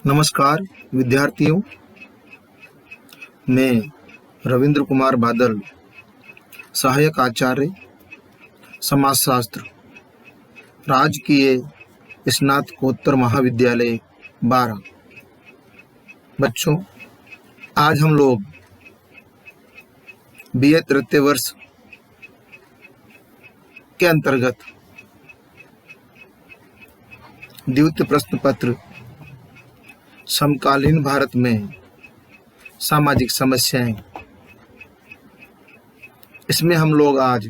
नमस्कार विद्यार्थियों, मैं रविंद्र कुमार बादल, सहायक आचार्य समाजशास्त्र, राजकीय स्नातकोत्तर महाविद्यालय 12। बच्चों, आज हम लोग बीए तृतीय वर्ष के अंतर्गत द्वितीय प्रश्न पत्र समकालीन भारत में सामाजिक समस्याएं, इसमें हम लोग आज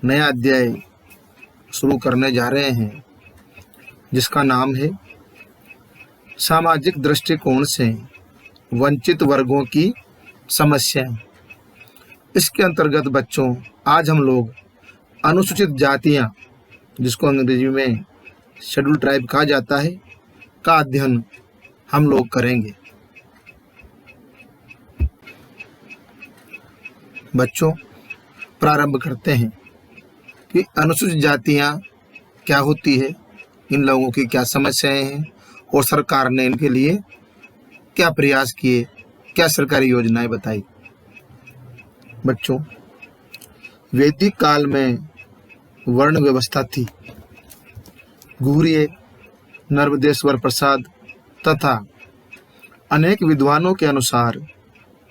नया अध्याय शुरू करने जा रहे हैं, जिसका नाम है सामाजिक दृष्टिकोण से वंचित वर्गों की समस्याएं। इसके अंतर्गत बच्चों, आज हम लोग अनुसूचित जातियां, जिसको अंग्रेजी में शेड्यूल ट्राइब कहा जाता है, का अध्ययन हम लोग करेंगे। बच्चों, प्रारंभ करते हैं कि अनुसूचित जातियां क्या होती है, इन लोगों की क्या समस्याएं हैं और सरकार ने इनके लिए क्या प्रयास किए, क्या सरकारी योजनाएं बताई। बच्चों, वैदिक काल में वर्ण व्यवस्था थी। घुरिये, नर्मदेश्वर प्रसाद तथा अनेक विद्वानों के अनुसार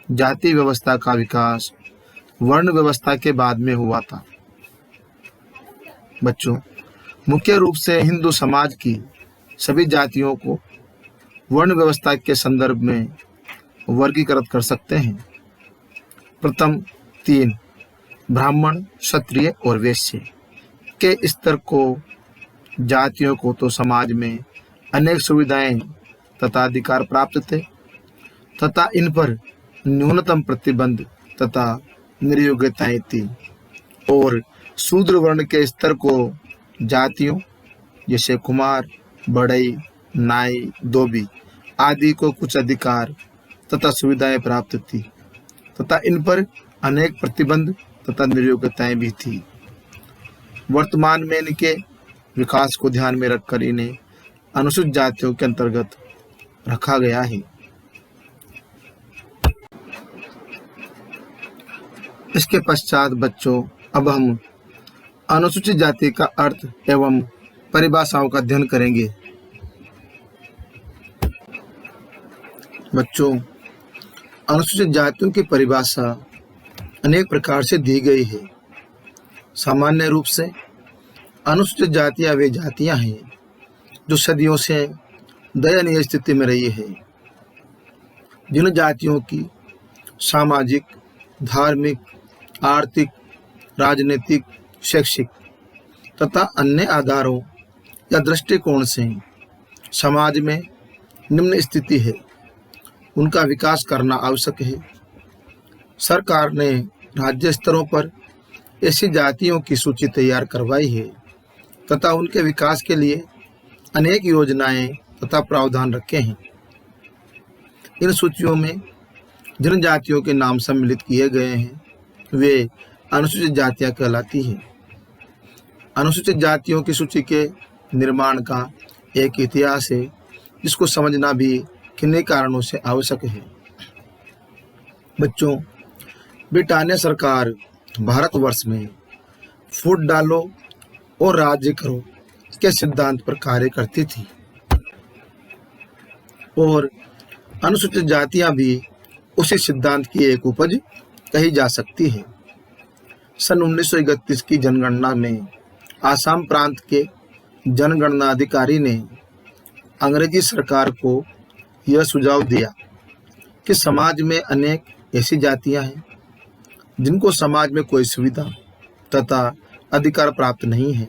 जाति व्यवस्था का विकास वर्ण व्यवस्था के बाद में हुआ था। बच्चों, मुख्य रूप से हिंदू समाज की सभी जातियों को वर्ण व्यवस्था के संदर्भ में वर्गीकृत कर सकते हैं। प्रथम 3 ब्राह्मण, क्षत्रिय और वैश्य के स्तर को जातियों को तो समाज में अनेक सुविधाएं तथा अधिकार प्राप्त थे तथा इन पर न्यूनतम प्रतिबंध तथा निर्योग्यताएं थी, और शूद्र वर्ण के स्तर को जातियों जैसे कुमार, बढ़ई, नाई, धोबी आदि को कुछ अधिकार तथा सुविधाएं प्राप्त थी तथा इन पर अनेक प्रतिबंध तथा निर्योग्यताएं भी थी। वर्तमान में इनके विकास को ध्यान में रखकर इन्हें अनुसूचित जातियों के अंतर्गत रखा गया है। इसके पश्चात बच्चों, अब हम अनुसूचित जाति का अर्थ एवं परिभाषाओं का अध्ययन करेंगे। बच्चों, अनुसूचित जातियों की परिभाषा अनेक प्रकार से दी गई है। सामान्य रूप से अनुसूचित जातियां वे जातियां हैं जो सदियों से दयनीय स्थिति में रही है, जिन जातियों की सामाजिक, धार्मिक, आर्थिक, राजनीतिक, शैक्षिक तथा अन्य आधारों या दृष्टिकोण से समाज में निम्न स्थिति है, उनका विकास करना आवश्यक है। सरकार ने राज्य स्तरों पर ऐसी जातियों की सूची तैयार करवाई है तथा उनके विकास के लिए अनेक योजनाएं तथा प्रावधान रखे हैं। इन सूचियों में जिन जातियों के नाम सम्मिलित किए गए हैं, वे अनुसूचित जातियां कहलाती हैं। अनुसूचित जातियों की सूची के निर्माण का एक इतिहास है, जिसको समझना भी किन्हीं कारणों से आवश्यक है। बच्चों, ब्रिटानिया सरकार भारतवर्ष में फूट डालो और राज्य करो के सिद्धांत पर कार्य करती थी, और अनुसूचित जातियां भी उसी सिद्धांत की एक उपज कही जा सकती है। सन 1931 की जनगणना में आसाम प्रांत के जनगणना अधिकारी ने अंग्रेजी सरकार को यह सुझाव दिया कि समाज में अनेक ऐसी जातियां हैं जिनको समाज में कोई सुविधा तथा अधिकार प्राप्त नहीं है।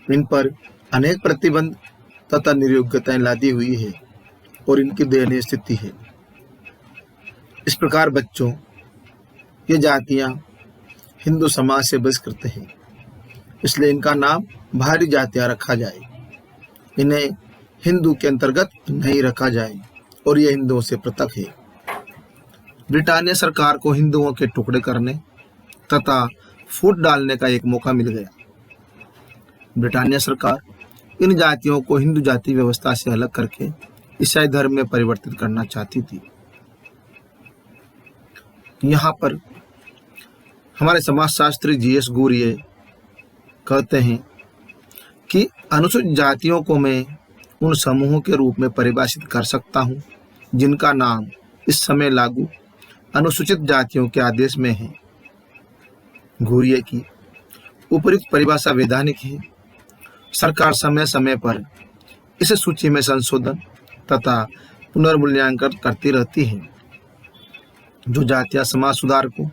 इन पर अनेक प्रतिबंध तथा निर्योग्यताएं लादी हुई है और इनकी दयनीय स्थिति है। इस प्रकार बच्चों, ये जातियां हिंदू समाज से बहिष्कृत हैं, इसलिए इनका नाम बाहरी जातियां रखा जाए। इन्हें हिंदू के अंतर्गत नहीं रखा जाए और ये हिंदुओं से पृथक है। ब्रिटानिया सरकार को हिंदुओं के टुकड़े करने तथा फूट डालने का एक मौका मिल गया। ब्रिटानिया सरकार इन जातियों को हिंदू जाति व्यवस्था से अलग करके ईसाई धर्म में परिवर्तित करना चाहती थी। यहाँ पर हमारे समाजशास्त्री जीएस गुरिये कहते हैं कि अनुसूचित जातियों को मैं उन समूहों के रूप में परिभाषित कर सकता हूँ जिनका नाम इस समय लागू अनुसूचित जातियों के आदेश में है। गुरिये की उपयुक्त परिभाषा वैधानिक है। सरकार समय समय पर इस सूची में संशोधन तथा पुनर्मूल्यांकन करती रहती है। जो जातियां समाज सुधार को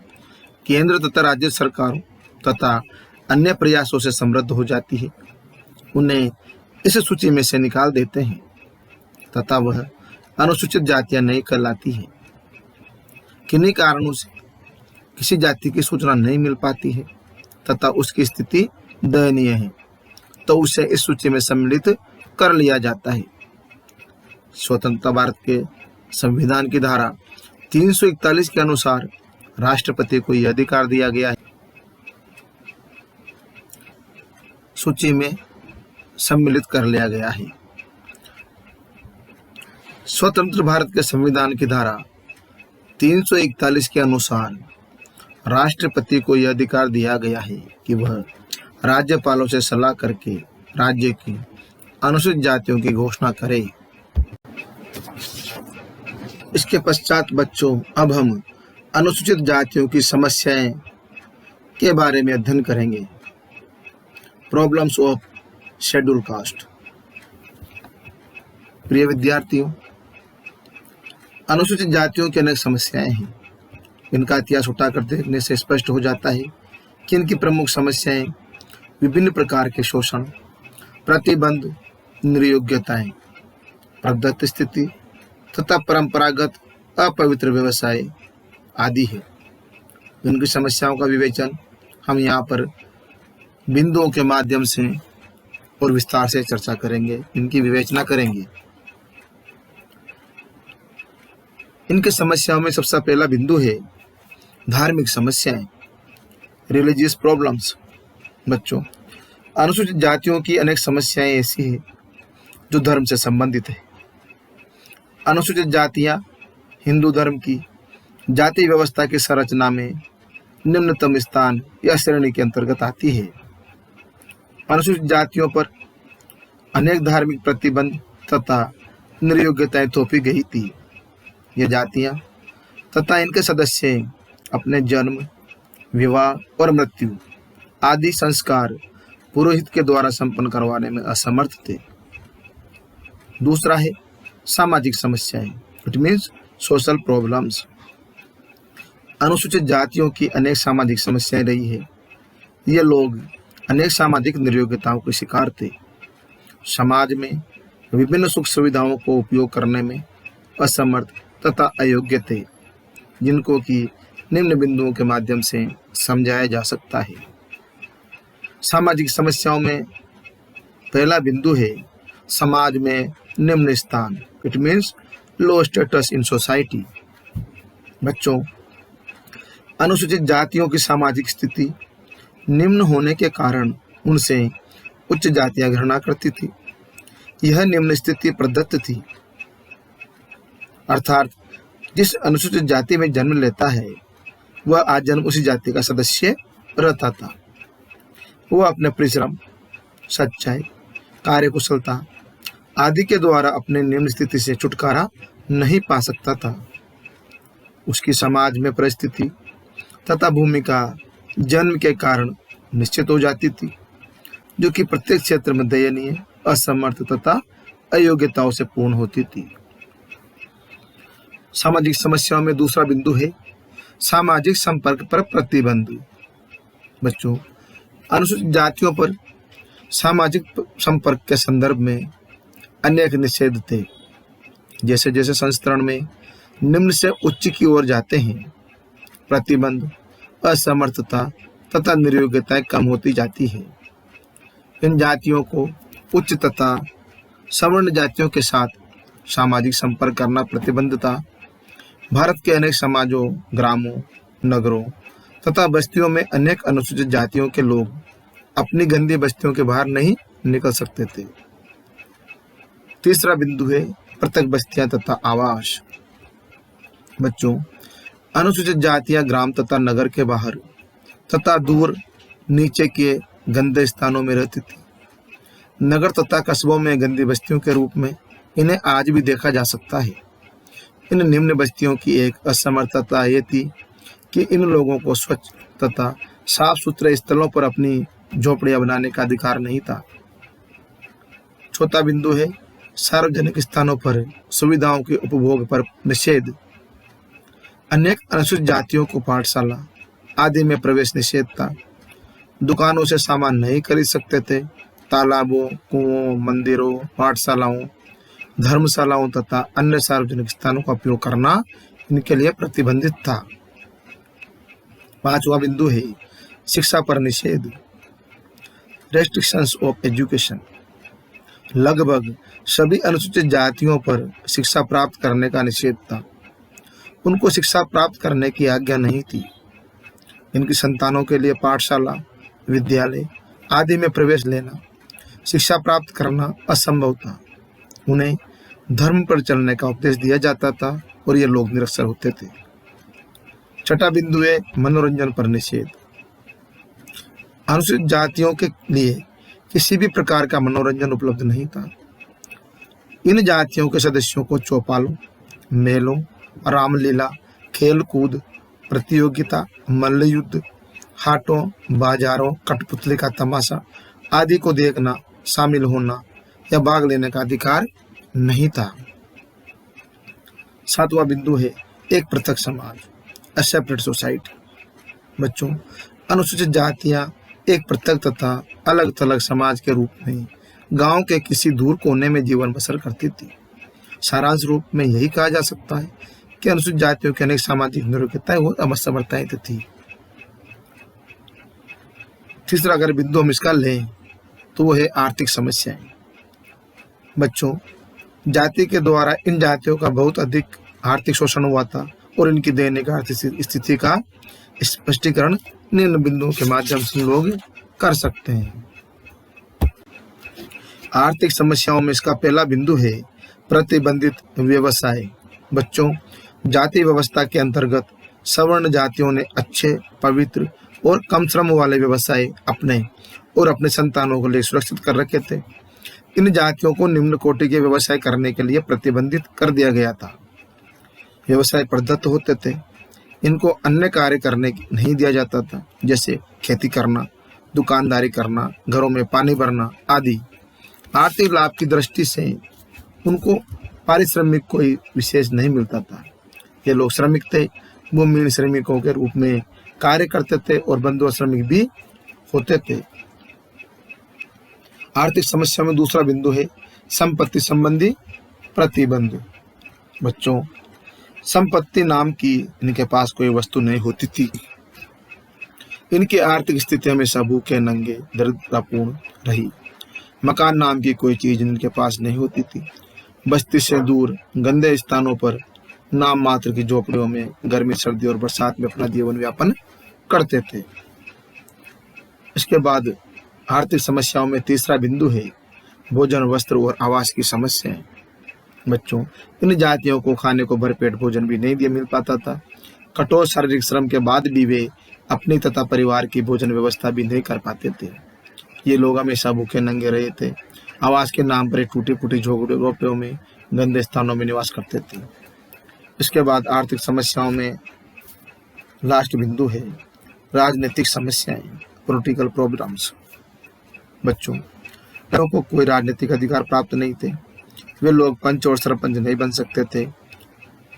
केंद्र तथा राज्य सरकारों तथा अन्य प्रयासों से समृद्ध हो जाती है, उन्हें इस सूची में से निकाल देते हैं तथा वह अनुसूचित जातियां नहीं कहलाती हैं। किन्हीं कारणों से किसी जाति की सूचना नहीं मिल पाती है तथा उसकी स्थिति दयनीय है तो उसे इस सूची में सम्मिलित कर लिया जाता है। स्वतंत्र भारत के संविधान की धारा 341 के अनुसार राष्ट्रपति को यह अधिकार दिया गया है सूची में सम्मिलित कर लिया गया है। स्वतंत्र भारत के संविधान की धारा 341 के अनुसार राष्ट्रपति को यह अधिकार दिया गया है कि वह राज्यपालों से सलाह करके राज्य की अनुसूचित जातियों की घोषणा करे। इसके पश्चात बच्चों, अब हम अनुसूचित जातियों की समस्याएं के बारे में अध्ययन करेंगे। Problems of schedule caste. प्रिय विद्यार्थियों, अनुसूचित जातियों की अनेक समस्याएं हैं। इनका इतिहास उठाकर देखने से स्पष्ट हो जाता है कि इनकी प्रमुख समस्याएं विभिन्न प्रकार के शोषण, प्रतिबंध, निर्योग्यताएं, प्रदत्त स्थिति तथा परंपरागत अपवित्र व्यवसाय आदि है। इनकी समस्याओं का विवेचन हम यहाँ पर बिंदुओं के माध्यम से और विस्तार से चर्चा करेंगे, इनकी विवेचना करेंगे। इनके समस्याओं में सबसे पहला बिंदु है धार्मिक समस्याएं, रिलीजियस प्रॉब्लम्स। बच्चों, अनुसूचित जातियों की अनेक समस्याएं ऐसी हैं जो धर्म से संबंधित है। अनुसूचित जातियां हिंदू धर्म की जाति व्यवस्था की संरचना में निम्नतम स्थान या श्रेणी के अंतर्गत आती है। अनुसूचित जातियों पर अनेक धार्मिक प्रतिबंध तथा निर्योग्यताएं थोपी गई थी। ये जातियां तथा इनके सदस्य अपने जन्म, विवाह और मृत्यु आदि संस्कार पुरोहित के द्वारा संपन्न करवाने में असमर्थ थे। दूसरा है सामाजिक समस्याएं, इट मीन्स सोशल प्रॉब्लम्स। अनुसूचित जातियों की अनेक सामाजिक समस्याएं रही है। ये लोग अनेक सामाजिक निर्योग्यताओं के शिकार थे। समाज में विभिन्न सुख सुविधाओं को उपयोग करने में असमर्थ तथा अयोग्य थे, जिनको कि निम्न बिंदुओं के माध्यम से समझाया जा सकता है। सामाजिक समस्याओं में पहला बिंदु है समाज में निम्न स्थान, it means low status in society. बच्चों, अनुसूचित जातियों की सामाजिक स्थिति निम्न होने के कारण उनसे उच्च जातियां घृणा करती थी। यह निम्न स्थिति प्रदत्त थी, अर्थात जिस अनुसूचित जाति में जन्म लेता है वह आजन्म उसी जाति का सदस्य रहता था। वह अपने परिश्रम, सच्चाई, कार्यकुशलता आदि के द्वारा अपने निम्न स्थिति से छुटकारा नहीं पा सकता था। उसकी समाज में परिस्थिति तथा भूमिका जन्म के कारण निश्चित हो जाती थी, जो कि प्रत्येक क्षेत्र में दयनीय, असमर्थ तथा अयोग्यताओं से पूर्ण होती थी। सामाजिक समस्याओं में दूसरा बिंदु है सामाजिक संपर्क पर प्रतिबंध। बच्चों, अनुसूचित जातियों पर सामाजिक संपर्क के संदर्भ में अनेक निषेध थे। जैसे जैसे संस्करण में निम्न से उच्च की ओर जाते हैं, प्रतिबंध, असमर्थता तथा निर्योग्यताएं कम होती जाती है। इन जातियों को उच्च तथा सवर्ण जातियों के साथ सामाजिक संपर्क करना प्रतिबंध था। भारत के अनेक समाजों, ग्रामों, नगरों तथा बस्तियों में अनेक अनुसूचित जातियों के लोग अपनी गंदी बस्तियों के बाहर नहीं निकल सकते थे। तीसरा बिंदु है पृथक बस्तियां तथा आवास। बच्चों, अनुसूचित जातियां ग्राम तथा नगर के बाहर तथा दूर नीचे के गंदे स्थानों में रहती थी। नगर तथा कस्बों में गंदी बस्तियों के रूप में इन्हें आज भी देखा जा सकता है। इन निम्न बस्तियों की एक असमर्थता ये थी कि इन लोगों को स्वच्छ तथा साफ सुथरे स्थलों पर अपनी झोपड़ियां बनाने का अधिकार नहीं था। चौथा बिंदु है सार्वजनिक स्थानों पर सुविधाओं के उपभोग पर निषेध। अनेक अनुसूचित जातियों को पाठशाला आदि में प्रवेश निषेध था। दुकानों से सामान नहीं खरीद सकते थे। तालाबों, कुओं, मंदिरों, पाठशालाओं, धर्मशालाओं तथा अन्य सार्वजनिक स्थानों का उपयोग करना इनके लिए प्रतिबंधित था। पांचवा बिंदु है शिक्षा पर निषेध, रेस्ट्रिक्शंस ऑफ एजुकेशन। लगभग सभी अनुसूचित जातियों पर शिक्षा प्राप्त करने का निषेध था। उनको शिक्षा प्राप्त करने की आज्ञा नहीं थी। इनकी संतानों के लिए पाठशाला, विद्यालय आदि में प्रवेश लेना, शिक्षा प्राप्त करना असंभव था। उन्हें धर्म पर चलने का उपदेश दिया जाता था और ये लोग निरक्षर होते थे। छठा बिंदु है मनोरंजन पर निषेध। अनुसूचित जातियों के लिए किसी भी प्रकार का मनोरंजन उपलब्ध नहीं था। इन जातियों के सदस्यों को चौपालों, मेलों, रामलीला, खेल कूद प्रतियोगिता, मल्ल युद्ध, हाटों, बाजारों, कठपुतली का तमाशा आदि को देखना, शामिल होना या भाग लेने का अधिकार नहीं था। सातवां बिंदु है एक पृथक समाज, अ सेपरेट सोसाइटी। बच्चों, अनुसूचित जातियां एक पृथक तथा अलग थलग समाज के रूप में गांव के किसी दूर कोने में जीवन बसर करती थी। सारांश रूप में यही कहा जा सकता है कि अनुसूचित जातियों की अनेक सामाजिक निरूपिताएं और असमर्थताएं थी। तीसरा अगर बिंदु हम इसका लें तो वो है आर्थिक समस्याएं। बच्चों, जाति के द्वारा इन जातियों का बहुत अधिक आर्थिक शोषण हुआ था और इनकी दैनिक आर्थिक स्थिति का स्पष्टीकरण निम्न बिंदुओं के माध्यम से लोग कर सकते हैं। आर्थिक समस्याओं में इसका पहला बिंदु है प्रतिबंधित व्यवसाय। बच्चों, जाति व्यवस्था के अंतर्गत सवर्ण जातियों ने अच्छे, पवित्र और कम श्रम वाले व्यवसाय अपने और अपने संतानों को लिए सुरक्षित कर रखे थे। इन जातियों को निम्न कोटि के व्यवसाय करने के लिए प्रतिबंधित कर दिया गया था। व्यवसाय प्रदत्त होते थे। इनको अन्य कार्य करने नहीं दिया जाता था, जैसे खेती करना, दुकानदारी करना, घरों में पानी भरना आदि। आर्थिक लाभ की दृष्टि से उनको पारिश्रमिक कोई विशेष नहीं मिलता था। ये लोग श्रमिक थे, भूमिहीन श्रमिकों के रूप में कार्य करते थे और बंधुआ श्रमिक भी होते थे। आर्थिक समस्या में दूसरा बिंदु है संपत्ति संबंधी प्रतिबंध। बच्चों, संपत्ति नाम की इनके पास कोई वस्तु नहीं होती थी। इनकी आर्थिक स्थिति हमेशा भूखे, नंगे, दरिद्रतापूर्ण रही। मकान नाम की कोई चीज इनके पास नहीं होती थी। बस्ती से दूर गंदे स्थानों पर नाम मात्र की झोपड़ियों में गर्मी, सर्दी और बरसात में अपना जीवन यापन करते थे। इसके बाद आर्थिक समस्याओं में तीसरा बिंदु है भोजन, वस्त्र और आवास की समस्याएं। बच्चों, इन जातियों को खाने को भरपेट भोजन भी नहीं मिल पाता था। कठोर शारीरिक श्रम के बाद भी वे अपनी तथा परिवार की भोजन व्यवस्था भी नहीं कर पाते थे। ये लोग हमेशा भूखे नंगे रहे थे। आवास के नाम पर टूटी फूटी झोपड़ियों में गंदे स्थानों में निवास करते थे। इसके बाद आर्थिक समस्याओं में लास्ट बिंदु है राजनीतिक समस्याएं, पॉलिटिकल प्रॉब्लम्स। बच्चों, लोगों को कोई राजनीतिक अधिकार प्राप्त नहीं थे। वे लोग पंच और सरपंच नहीं बन सकते थे।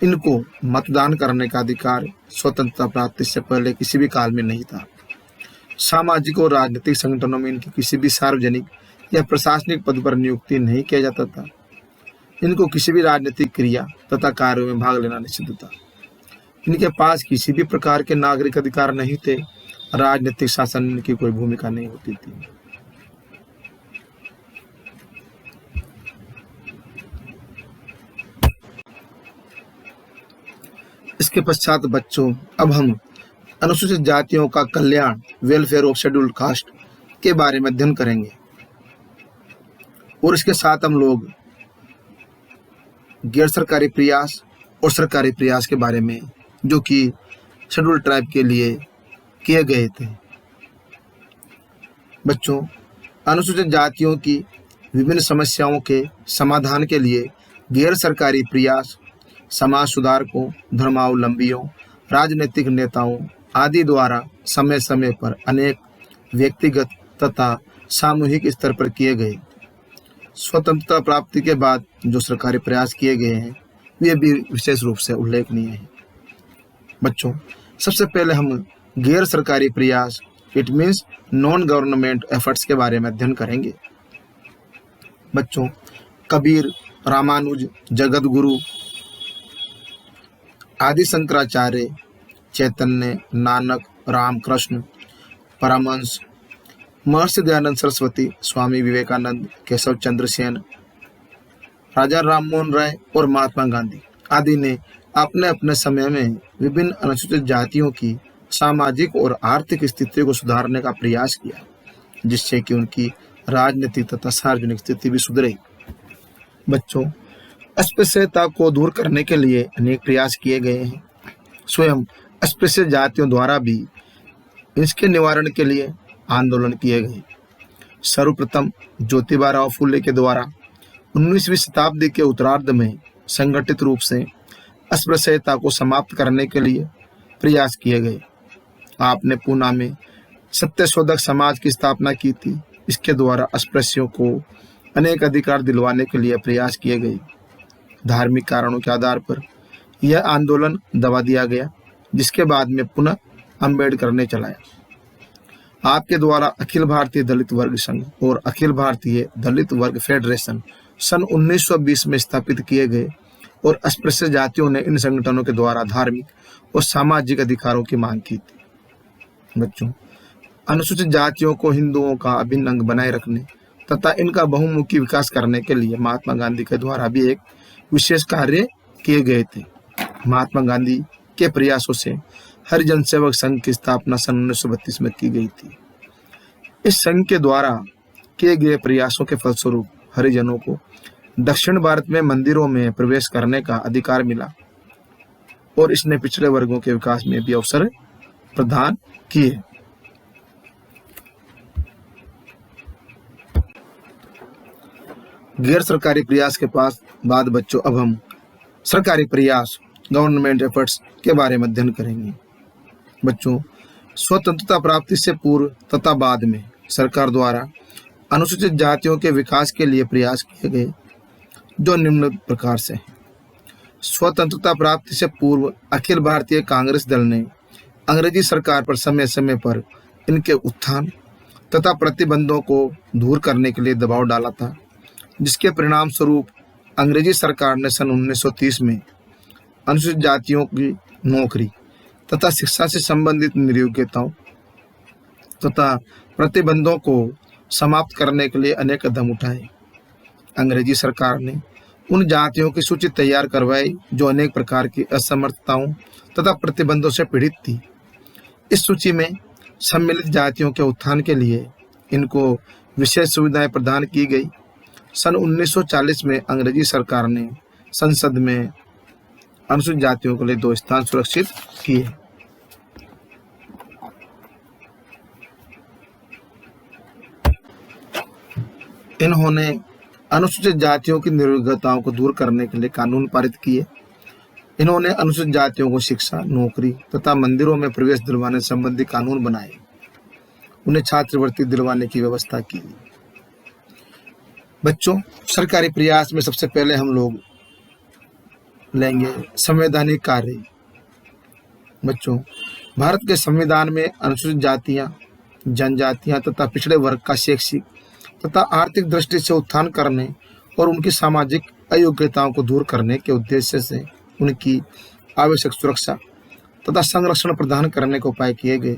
इनको मतदान करने का अधिकार स्वतंत्रता प्राप्ति से पहले किसी भी काल में नहीं था। सामाजिक और राजनीतिक संगठनों में इनकी किसी भी सार्वजनिक या प्रशासनिक पद पर नियुक्ति नहीं किया जाता था। इनको किसी भी राजनीतिक क्रिया तथा कार्यों में भाग लेना निषिद्ध था। इनके पास किसी भी प्रकार के नागरिक अधिकार नहीं थे। राजनीतिक शासन में इनकी कोई भूमिका नहीं होती थी। इसके पश्चात बच्चों, अब हम अनुसूचित जातियों का कल्याण, वेलफेयर ऑफ शेड्यूल्ड कास्ट के बारे में अध्ययन करेंगे और इसके साथ हम लोग गैर सरकारी प्रयास और सरकारी प्रयास के बारे में जो कि शेड्यूल ट्राइब के लिए किए गए थे। बच्चों, अनुसूचित जातियों की विभिन्न समस्याओं के समाधान के लिए गैर सरकारी प्रयास समाज सुधारकों, धर्मावलंबियों, राजनीतिक नेताओं आदि द्वारा समय समय पर अनेक व्यक्तिगत तथा सामूहिक स्तर पर किए गए। स्वतंत्रता प्राप्ति के बाद जो सरकारी प्रयास किए गए हैं वे भी विशेष रूप से उल्लेखनीय हैं। बच्चों, सबसे पहले हम गैर सरकारी प्रयास it means non government efforts के बारे में अध्ययन करेंगे। बच्चों, कबीर, रामानुज, जगत गुरु आदि शंकराचार्य, चैतन्य, नानक, रामकृष्ण परमहंस, महर्षि दयानंद सरस्वती, स्वामी विवेकानंद, केशव चंद्र सेन, राजा राममोहन राय और महात्मा गांधी आदि ने अपने अपने समय में विभिन्न अनुसूचित जातियों की सामाजिक और आर्थिक स्थिति को सुधारने का प्रयास किया, जिससे कि उनकी राजनीतिक तथा सार्वजनिक स्थिति भी सुधरे। बच्चों, अस्पृश्यता को दूर करने के लिए अनेक प्रयास किए गए हैं। स्वयं अस्पृश्य जातियों द्वारा भी इसके निवारण के लिए आंदोलन किए गए। सर्वप्रथम ज्योतिबा राव फुले के द्वारा 19वीं शताब्दी के उत्तरार्ध में संगठित रूप से अस्पृश्यता को समाप्त करने के लिए प्रयास किए गए। आपने पूना में सत्यशोधक समाज की स्थापना की थी। इसके द्वारा अस्पृश्यों को अनेक अधिकार दिलवाने के लिए प्रयास किए गए। धार्मिक कारणों के आधार पर यह आंदोलन दबा दिया गया, जिसके बाद में पुनः अम्बेडकर ने चलाया। आपके द्वारा अखिल भारतीय दलित वर्ग संघ और अखिल भारतीय दलित वर्ग फेडरेशन सन 1920 में स्थापित किए गए और अस्पृश्य जातियों ने इन संगठनों के द्वारा धार्मिक और सामाजिक अधिकारों की मांग की थी। बच्चों, अनुसूचित जातियों को हिंदुओं का अभिन्न अंग बनाए रखने तथा इनका बहुमुखी विकास करने के लिए महात्मा गांधी के द्वारा भी एक विशेष कार्य किए गए थे। महात्मा गांधी के प्रयासों से हरिजन सेवक संघ की स्थापना सन 1932 में की गई थी। इस संघ के द्वारा किए गए प्रयासों के फलस्वरूप हरिजनों को दक्षिण भारत में मंदिरों में प्रवेश करने का अधिकार मिला और इसने पिछड़े वर्गों के विकास में भी अवसर प्रदान किए। गैर सरकारी प्रयास के बाद बच्चों, अब हम सरकारी प्रयास गवर्नमेंट एफर्ट्स के बारे में अध्ययन करेंगे। बच्चों, स्वतंत्रता प्राप्ति से पूर्व तथा बाद में सरकार द्वारा अनुसूचित जातियों के विकास के लिए प्रयास किए गए, जो निम्न प्रकार से हैं। स्वतंत्रता प्राप्ति से पूर्व अखिल भारतीय कांग्रेस दल ने अंग्रेजी सरकार पर समय समय पर इनके उत्थान तथा प्रतिबंधों को दूर करने के लिए दबाव डाला था, जिसके परिणाम स्वरूप अंग्रेजी सरकार ने सन 1930 में अनुसूचित जातियों की नौकरी तथा शिक्षा से संबंधित नियोक्ताओं तथा प्रतिबंधों को समाप्त करने के लिए अनेक कदम उठाए। अंग्रेजी सरकार ने उन जातियों की सूची तैयार करवाई जो अनेक प्रकार की असमर्थताओं तथा प्रतिबंधों से पीड़ित थी। इस सूची में सम्मिलित जातियों के उत्थान के लिए इनको विशेष सुविधाएं प्रदान की गई। सन 1940 में अंग्रेजी सरकार ने संसद में अनुसूचित जातियों के लिए 2 स्थान सुरक्षित किए। इन्होंने अनुसूचित जातियों की निर्विघ्नताओं को दूर करने के लिए कानून पारित किए। इन्होंने अनुसूचित जातियों को शिक्षा, नौकरी तथा मंदिरों में प्रवेश दिलवाने संबंधी कानून बनाए। उन्हें छात्रवृत्ति दिलवाने की व्यवस्था की। बच्चों, सरकारी प्रयास में सबसे पहले हम लोग लेंगे संवैधानिक कार्य। बच्चों, भारत के संविधान में अनुसूचित जातियां, जनजातियां तथा पिछड़े वर्ग का शैक्षिक तथा आर्थिक दृष्टि से उत्थान करने और उनकी सामाजिक अयोग्यताओं को दूर करने के उद्देश्य से उनकी आवश्यक सुरक्षा तथा संरक्षण प्रदान करने के उपाय किए गए।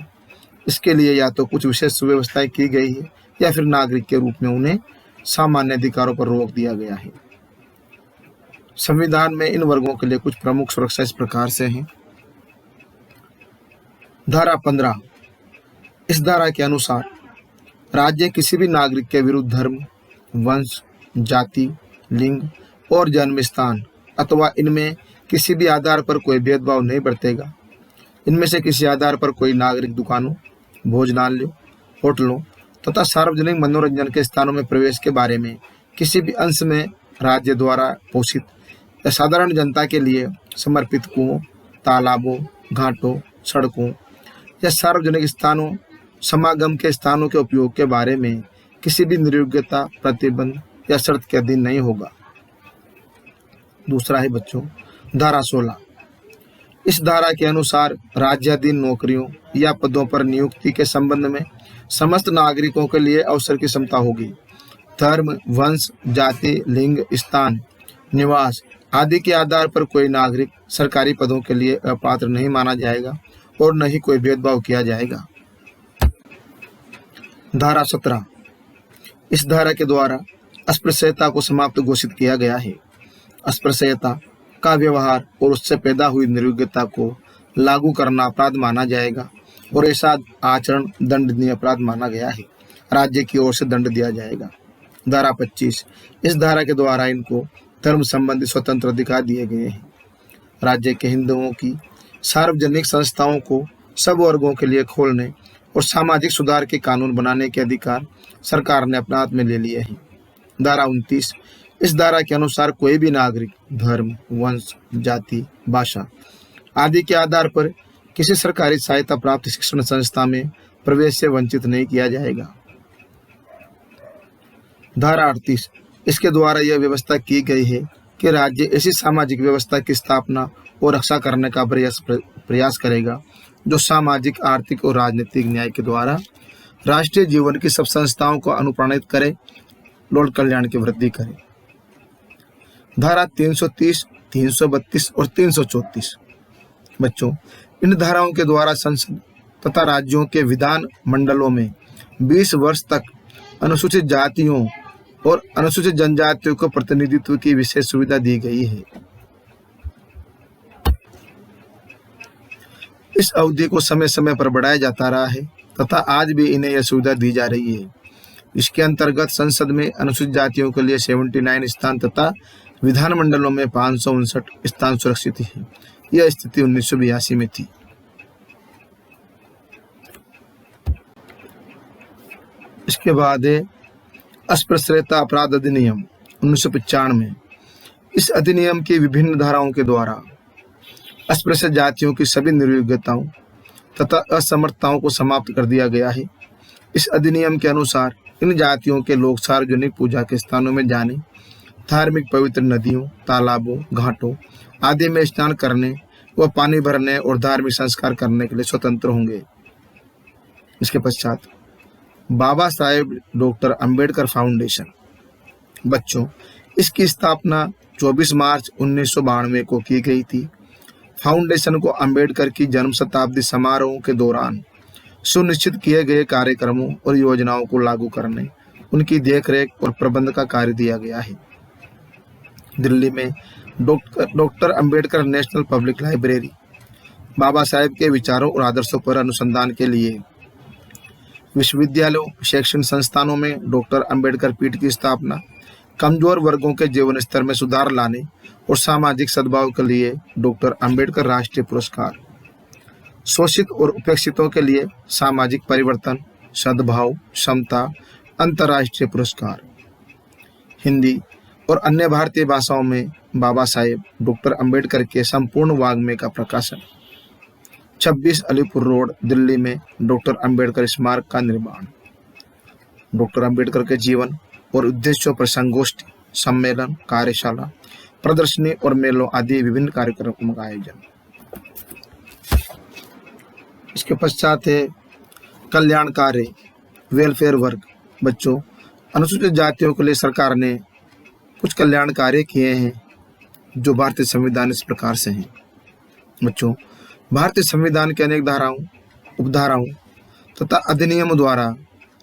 इसके लिए या तो कुछ विशेष सुव्यवस्थाएं की गई है या फिर नागरिक के रूप में उन्हें सामान्य अधिकारों पर रोक दिया गया है। संविधान में इन वर्गों के लिए कुछ प्रमुख सुरक्षा इस प्रकार से हैं। धारा 15, इस धारा के अनुसार राज्य किसी भी नागरिक के विरुद्ध धर्म, वंश, जाति, लिंग और जन्म स्थान अथवा इनमें किसी भी आधार पर कोई भेदभाव नहीं बरतेगा। इनमें से किसी आधार पर कोई नागरिक दुकानों, भोजनालयों, होटलों तथा सार्वजनिक मनोरंजन के स्थानों में प्रवेश के बारे में किसी भी अंश में राज्य द्वारा पोषित या साधारण जनता के लिए समर्पित कुओं, तालाबों, घाटों, सड़कों या सार्वजनिक स्थानों, समागम के स्थानों के उपयोग के बारे में किसी भी नियोक्ता, प्रतिबंध या शर्त के अधीन नहीं होगा। दूसरा है बच्चों धारा 16। इस धारा के अनुसार राज्याधीन नौकरियों या पदों पर नियुक्ति के संबंध में समस्त नागरिकों के लिए अवसर की समता होगी। धर्म, वंश, जाति, लिंग, स्थान, निवास आदि के आधार पर कोई नागरिक सरकारी पदों के लिए अपात्र नहीं माना जाएगा और न ही कोई भेदभाव किया जाएगा। धारा 17। इस धारा के द्वारा अस्पृश्यता को समाप्त घोषित किया गया है। अस्पृश्यता का व्यवहार और उससे पैदा हुई निरुग्यता को लागू करना अपराध माना जाएगा और ऐसा आचरण दंडनीय अपराध माना गया है। राज्य की ओर से दंड दिया जाएगा। धारा 25। इस धारा के द्वारा इनको धर्म संबंधी स्वतंत्र अधिकार दिए गए हैं। राज्य के हिंदुओं की सार्वजनिक संस्थाओं को सब वर्गों के लिए खोलने और सामाजिक सुधार के कानून बनाने के अधिकार सरकार ने अपने हाथ में ले लिए हैं। धारा 29। इस धारा के अनुसार कोई भी नागरिक धर्म, वंश, जाति, भाषा आदि के आधार पर किसी सरकारी सहायता प्राप्त शिक्षण संस्था में प्रवेश से वंचित नहीं किया जाएगा। धारा 38। इसके द्वारा यह व्यवस्था की गई है कि राज्य ऐसी सामाजिक व्यवस्था की स्थापना और रक्षा करने का प्रयास करेगा जो सामाजिक, आर्थिक और राजनीतिक न्याय के द्वारा राष्ट्रीय जीवन की सब संस्थाओं को अनुप्राणित करे, लोक कल्याण की वृद्धि करे। धारा 330, 332 और 334। बच्चों इन धाराओं के द्वारा संसद तथा राज्यों के विधान मंडलों में 20 वर्ष तक अनुसूचित जातियों और अनुसूचित जनजातियों को प्रतिनिधित्व की विशेष सुविधा दी गई है। इस अवधि को समय समय पर बढ़ाया जाता रहा है तथा आज भी इन्हें यह सुविधा दी जा रही है। इसके अंतर्गत संसद में अनुसूचित जातियों के लिए 79 स्थान तथा विधानमंडलों में 559 स्थान सुरक्षित हैं। यह स्थिति 1982 में थी। इसके बाद है अस्पृश्यता अपराध अधिनियम 1995। इस अधिनियम की विभिन्न धाराओं के द्वारा अस्पृश्य जातियों की सभी निर्योग्यताओं तथा असमर्थताओं को समाप्त कर दिया गया है। इस अधिनियम के अनुसार इन जातियों के लोग सार्वजनिक पूजा के स्थानों में जाने, धार्मिक पवित्र नदियों, तालाबों, घाटों आदि में स्नान करने व पानी भरने और धार्मिक संस्कार करने के लिए स्वतंत्र होंगे। इसके पश्चात बाबा साहेब डॉक्टर अंबेडकर फाउंडेशन। बच्चों इसकी स्थापना 24 मार्च 1992 को की गई थी। फाउंडेशन को अंबेडकर की जन्म शताब्दी समारोह के दौरान सुनिश्चित किए गए कार्यक्रमों और योजनाओं को लागू करने, उनकी देखरेख और प्रबंध का कार्य दिया गया है। दिल्ली में doctor Ambedkar national public library Baba Saheb के विचारों और आदर्शों पर अनुसंधान के लिए, विश्वविद्यालयों, शैक्षणिक संस्थानों में डॉक्टर अंबेडकर पीठ की स्थापना, कमजोर वर्गों के जीवन स्तर में सुधार लाने और सामाजिक सद्भाव के लिए डॉक्टर अंबेडकर राष्ट्रीय पुरस्कार, शोषित और उपेक्षितों के लिए सामाजिक परिवर्तन, सद्भाव, समता अंतर्राष्ट्रीय पुरस्कार। हिंदी और अन्य भारतीय भाषाओं में बाबा साहेब डॉक्टर अंबेडकर के संपूर्ण वाङ्मय का प्रकाशन। 26 अलीपुर रोड, दिल्ली में डॉक्टर अंबेडकर स्मारक का निर्माण। डॉक्टर अंबेडकर के जीवन और उद्देश्यों पर संगोष्ठी, सम्मेलन, कार्यशाला, प्रदर्शनी और मेलों आदि विभिन्न कार्यक्रमों का आयोजन। इसके पश्चात है कल्याण कार्य, वेलफेयर वर्क। बच्चों अनुसूचित जातियों के लिए सरकार ने कुछ कल्याण कार्य किए हैं जो भारतीय संविधान इस प्रकार से हैं। बच्चों भारतीय संविधान के अनेक धाराओं, उपधाराओं तथा अधिनियमों द्वारा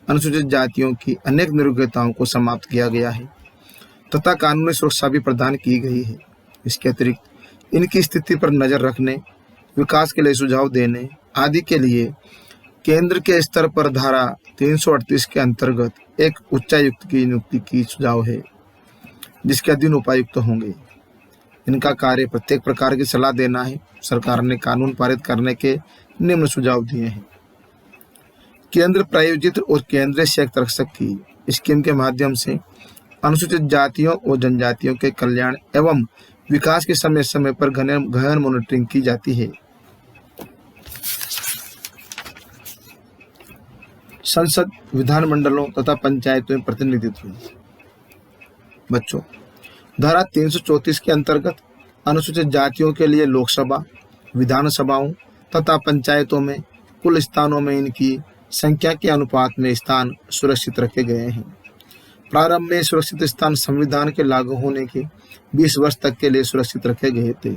अनुसूचित जातियों की अनेक निरुग्यताओं को समाप्त किया गया है तथा कानूनी सुरक्षा भी प्रदान की गई है। इसके अतिरिक्त इनकी स्थिति पर नजर रखने, विकास के लिए सुझाव देने आदि के लिए केंद्र के स्तर पर धारा 338 के अंतर्गत एक उच्चायुक्त की नियुक्ति की सुझाव है, जिसके अधीन उपायुक्त होंगे। इनका कार्य प्रत्येक प्रकार की सलाह देना है। सरकार ने कानून पारित करने के निम्न सुझाव दिए हैं। केंद्र प्रायोजित और केंद्रीय संयुक्त रक्षक की स्कीम के माध्यम से अनुसूचित जातियों और जनजातियों के कल्याण एवं विकास की समय समय पर गहन मॉनिटरिंग की जाती है। संसद, विधानमंडलों तथा पंचायतों में प्रतिनिधित्व। बच्चों, धारा 334 के अंतर्गत अनुसूचित जातियों के लिए लोकसभा, विधानसभाओं तथा पंचायतों में कुल स्थानों में इनकी संख्या के अनुपात में स्थान सुरक्षित रखे गए हैं। प्रारंभ में सुरक्षित स्थान संविधान के लागू होने के 20 वर्ष तक के लिए सुरक्षित रखे गए थे।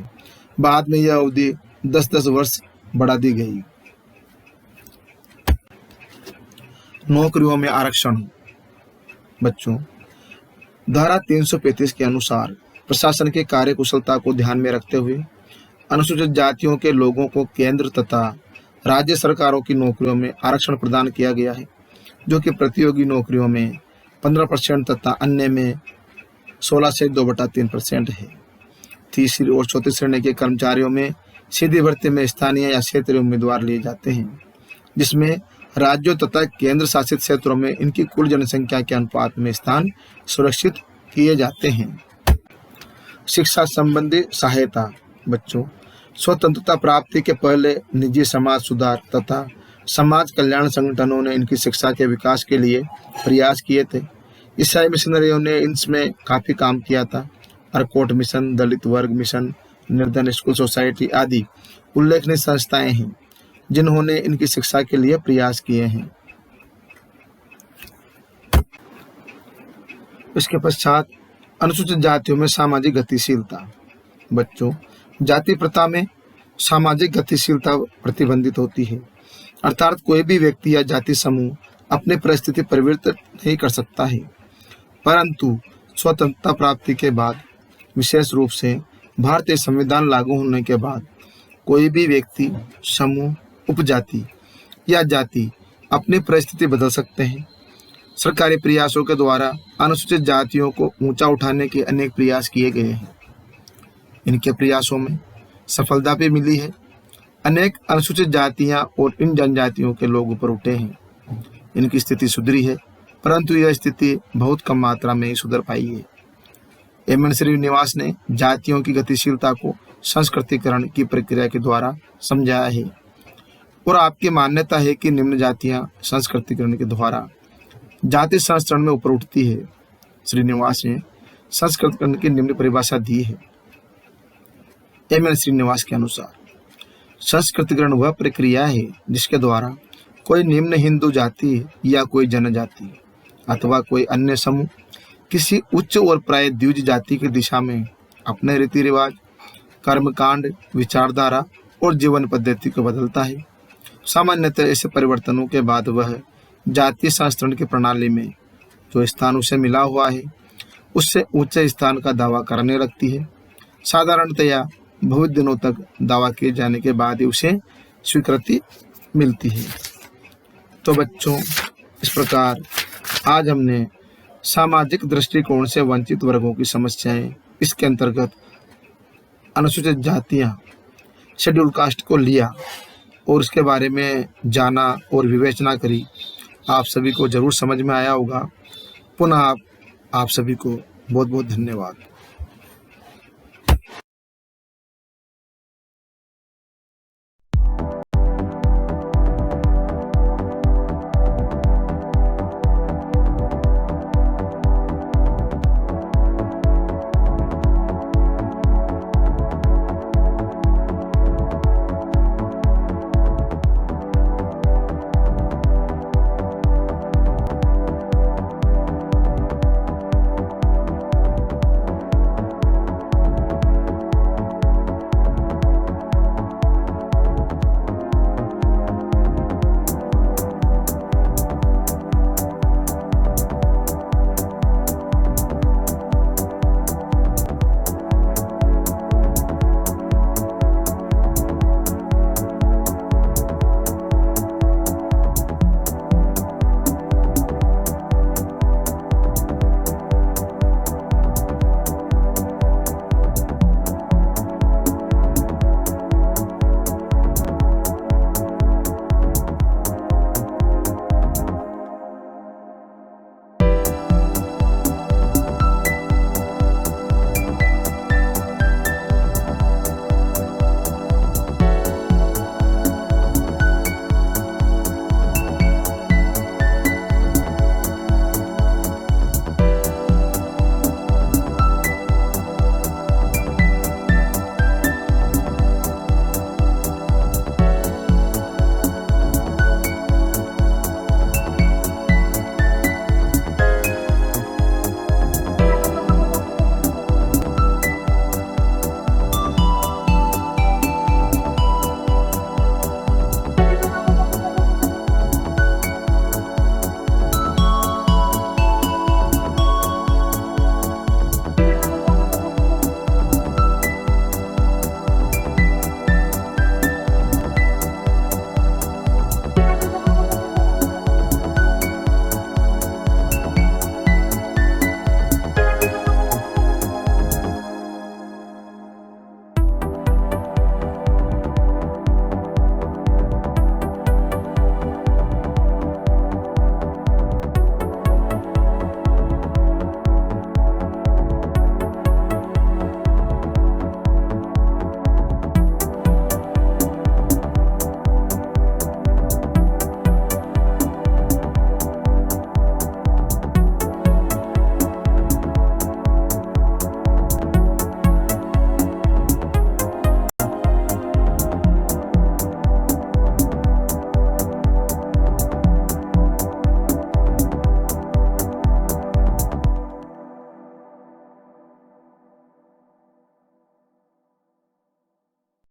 बाद में यह अवधि 10-10 वर्ष बढ़ा दी गई। नौकरियों में आरक्षण। बच्चों, धारा 335 के अनुसार प्रशासन के कार्यकुशलता को ध्यान में रखते हुए अनुसूचित जातियों के लोगों को केंद्र तथा राज्य सरकारों की नौकरियों में आरक्षण प्रदान किया गया है, जो कि प्रतियोगी नौकरियों में 15% तथा अन्य में 16 से 2/3% है। तीसरी और चौथी श्रेणी के कर्मचारियों में सीधी भर्ती में स्थानीय या क्षेत्रीय उम्मीदवार लिए जाते हैं, जिसमें राज्यों तथा केंद्र शासित क्षेत्रों में इनकी कुल जनसंख्या के अनुपात में स्थान सुरक्षित किए जाते हैं। शिक्षा संबंधी सहायता। बच्चों, स्वतंत्रता प्राप्ति के पहले निजी समाज सुधार तथा समाज कल्याण संगठनों ने इनकी शिक्षा के विकास के लिए प्रयास किए थे। ईसाई मिशनरियों ने इसमें काफ़ी काम किया था। अर्कोट मिशन, दलित वर्ग मिशन, निर्धन स्कूल सोसाइटी आदि उल्लेखनीय संस्थाएं हैं जिन्होंने इनकी शिक्षा के लिए प्रयास किए हैं। इसके पश्चात अनुसूचित जातियों में सामाजिक गतिशीलता। बच्चों, जाति प्रथा में सामाजिक गतिशीलता प्रतिबंधित होती है, अर्थात कोई भी व्यक्ति या जाति समूह अपनी परिस्थिति परिवर्तित नहीं कर सकता है। परंतु स्वतंत्रता प्राप्ति के बाद, विशेष रूप से भारतीय संविधान लागू होने के बाद, कोई भी व्यक्ति, समूह, उपजाति या जाति अपनी परिस्थिति बदल सकते हैं। सरकारी प्रयासों के द्वारा अनुसूचित जातियों को ऊंचा उठाने के अनेक प्रयास किए गए हैं। इनके प्रयासों में सफलता भी मिली है। अनेक अनुसूचित जातियां और इन जनजातियों के लोग ऊपर उठे हैं। इनकी स्थिति सुधरी है, परंतु यह स्थिति बहुत कम मात्रा में ही सुधर पाई है। एम.एन. श्रीनिवास ने जातियों की गतिशीलता को संस्कृतिकरण की प्रक्रिया के द्वारा समझाया है और आपकी मान्यता है कि निम्न जातियां संस्कृतिकरण के द्वारा जाति संस्करण में ऊपर उठती है। श्रीनिवास ने संस्कृतिकरण की निम्न परिभाषा दी है। एम.एन. श्रीनिवास के अनुसार संस्कृतिकरण वह प्रक्रिया है जिसके द्वारा कोई निम्न हिंदू जाति या कोई जनजाति अथवा कोई अन्य समूह किसी उच्च और प्राय द्विज जाति की दिशा में अपने रीति रिवाज, कर्मकांड, विचारधारा और जीवन पद्धति को बदलता है। सामान्यतः ऐसे परिवर्तनों के बाद वह जातीय संस्करण की प्रणाली में जो स्थान उसे मिला हुआ है उससे ऊंचे स्थान का दावा करने लगती है। साधारणतया बहुत दिनों तक दावा किए जाने के बाद ही उसे स्वीकृति मिलती है। तो बच्चों, इस प्रकार आज हमने सामाजिक दृष्टिकोण से वंचित वर्गों की समस्याएं, इसके अंतर्गत अनुसूचित जातियां, शेड्यूल कास्ट को लिया और उसके बारे में जाना और विवेचना करी। आप सभी को जरूर समझ में आया होगा। पुनः आप सभी को बहुत बहुत धन्यवाद।